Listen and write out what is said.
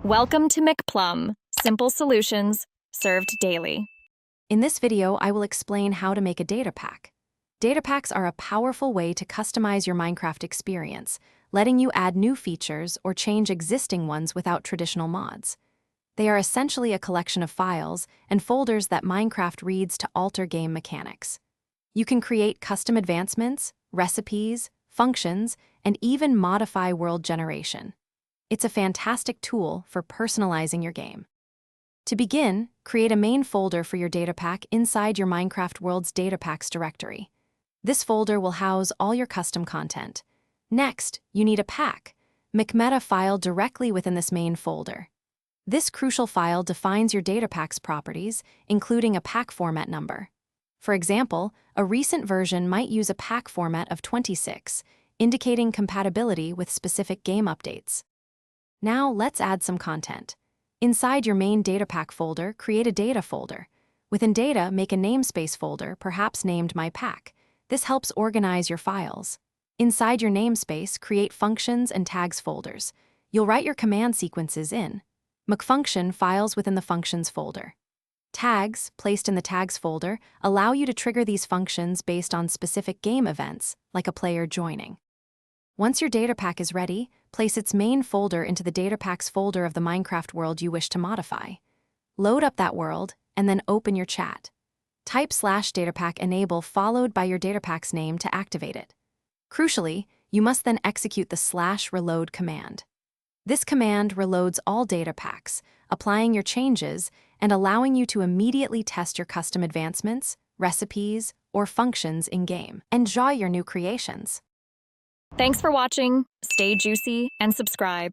Welcome to McPlum, simple solutions served daily. In this video, I will explain how to make a data pack. Data packs are a powerful way to customize your Minecraft experience, letting you add new features or change existing ones without traditional mods. They are essentially a collection of files and folders that Minecraft reads to alter game mechanics. You can create custom advancements, recipes, functions, and even modify world generation. It's a fantastic tool for personalizing your game. To begin, create a main folder for your data pack inside your Minecraft World's Data Packs directory. This folder will house all your custom content. Next, you need a pack, McMeta file directly within this main folder. This crucial file defines your data pack's properties, including a pack format number. For example, a recent version might use a pack format of 26, indicating compatibility with specific game updates. Now let's add some content. Inside your main data pack folder, create a data folder. Within data, make a namespace folder, perhaps named My Pack. This helps organize your files. Inside your namespace, create functions and tags folders. You'll write your command sequences in. McFunction files within the functions folder. Tags, placed in the tags folder, allow you to trigger these functions based on specific game events, like a player joining. Once your data pack is ready, place its main folder into the data packs folder of the Minecraft world you wish to modify. Load up that world, and then open your chat. Type /datapack enable followed by your data pack's name to activate it. Crucially, you must then execute the /reload command. This command reloads all data packs, applying your changes and allowing you to immediately test your custom advancements, recipes, or functions in-game. Enjoy your new creations! Thanks for watching, stay juicy, and subscribe.